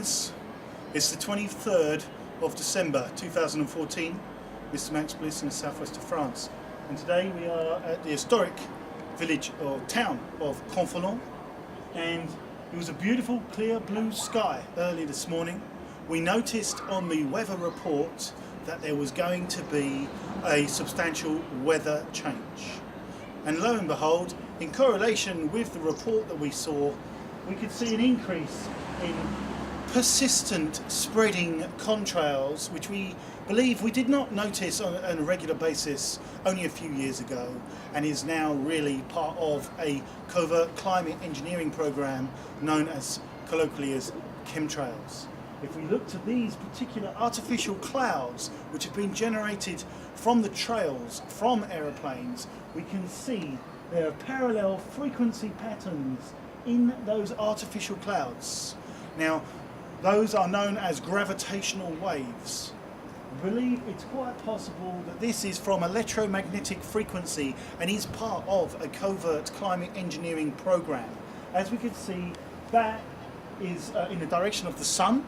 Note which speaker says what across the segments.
Speaker 1: friends, it's the 23rd of December 2014. Mr. Max Bliss in the southwest of France, and today we are at the historic village or town of Covert, and it was a beautiful clear blue sky early this morning. We noticed on the weather report that there was going to be a substantial weather change, and lo and behold, in correlation with the report that we saw, we could see an increase in persistent spreading contrails, which we believe we did not notice on a regular basis only a few years ago, and is now really part of a covert climate engineering program known as colloquially as chemtrails. If we look to these particular artificial clouds which have been generated from the trails from aeroplanes, we can see there are parallel frequency patterns in those artificial clouds. Now, those are known as gravitational waves. I believe it's quite possible that this is from electromagnetic frequency and is part of a covert climate engineering program. As we can see, that is in the direction of the sun.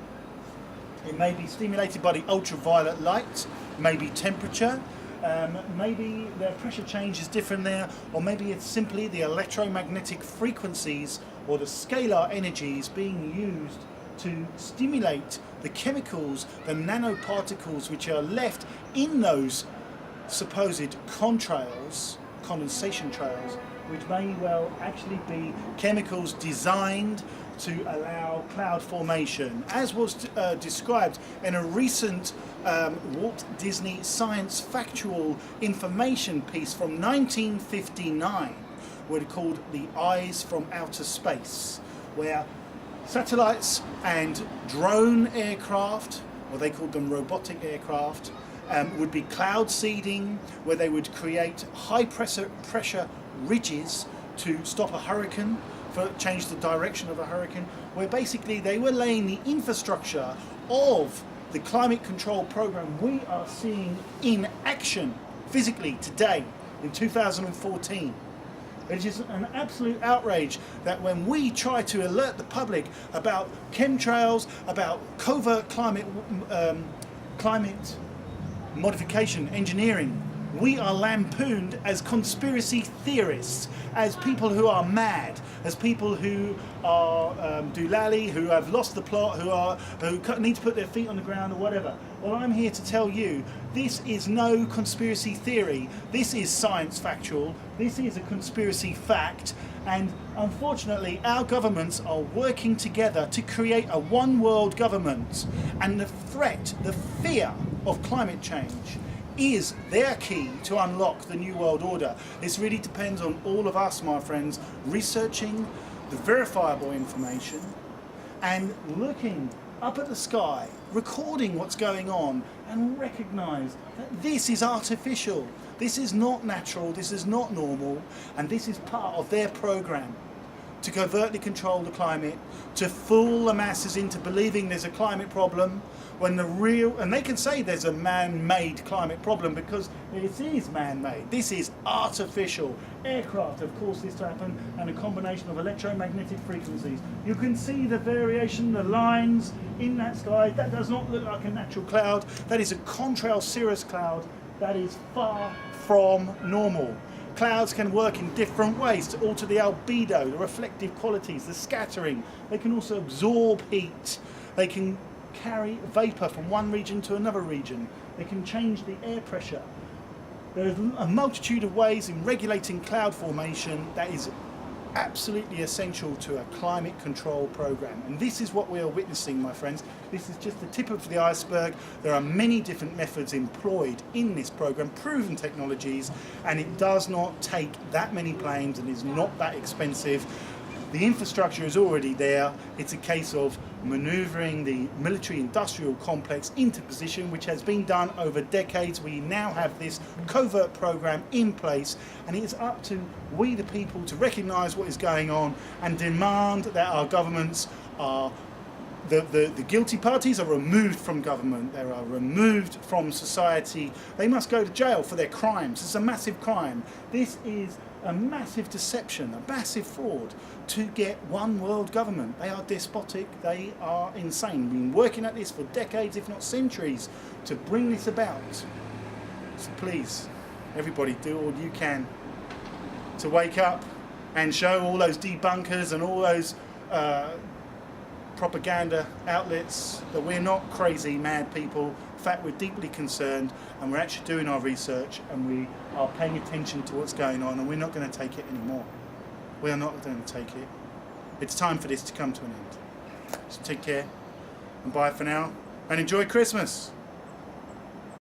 Speaker 1: It may be stimulated by the ultraviolet light, maybe temperature, maybe the pressure change is different there, or maybe it's simply the electromagnetic frequencies or the scalar energies being used to stimulate the chemicals, the nanoparticles which are left in those supposed contrails, condensation trails, which may well actually be chemicals designed to allow cloud formation, as was described in a recent Walt Disney science factual information piece from 1959, called The Eyes from Outer Space, where satellites and drone aircraft, or they called them robotic aircraft, would be cloud seeding, where they would create high pressure ridges to stop a hurricane, change the direction of a hurricane, where basically they were laying the infrastructure of the climate control program we are seeing in action physically today in 2014. It is an absolute outrage that when we try to alert the public about chemtrails, about covert climate modification engineering, we are lampooned as conspiracy theorists, as people who are mad, as people who are doolally, who have lost the plot, who need to put their feet on the ground or whatever. Well, I'm here to tell you, this is no conspiracy theory. This is science factual. This is a conspiracy fact. And unfortunately, our governments are working together to create a one world government. And the threat, the fear of climate change is their key to unlock the New World Order. This really depends on all of us, my friends, researching the verifiable information and looking up at the sky, recording what's going on, and recognize that this is artificial, this is not natural, this is not normal, and this is part of their program to covertly control the climate, to fool the masses into believing there's a climate problem, when and they can say there's a man-made climate problem because it is man-made. This is artificial. Aircraft have caused this to happen, and a combination of electromagnetic frequencies. You can see the variation, the lines in that sky. That does not look like a natural cloud. That is a contrail cirrus cloud. That is far from normal. Clouds can work in different ways to alter the albedo, the reflective qualities, the scattering. They can also absorb heat. They can carry vapor from one region to another region. They can change the air pressure. There's a multitude of ways in regulating cloud formation that is absolutely essential to a climate control program. And this is what we are witnessing, my friends. This is just the tip of the iceberg. There are many different methods employed in this program, proven technologies, and it does not take that many planes and is not that expensive. The infrastructure is already there. It's a case of maneuvering the military-industrial complex into position, which has been done over decades. We now have this covert program in place, and it is up to we the people to recognise what is going on and demand that our governments are the guilty parties are removed from government, they are removed from society. They must go to jail for their crimes. It's a massive crime. This is a massive deception, a massive fraud to get one world government. They are despotic, they are insane. We've been working at this for decades, if not centuries, to bring this about. So please, everybody, do all you can to wake up and show all those debunkers and all those propaganda outlets that we're not crazy, mad people. In fact, we're deeply concerned and we're actually doing our research and we are paying attention to what's going on, and we're not going to take it anymore. We are not going to take it. It's time for this to come to an end. So take care and bye for now and enjoy Christmas.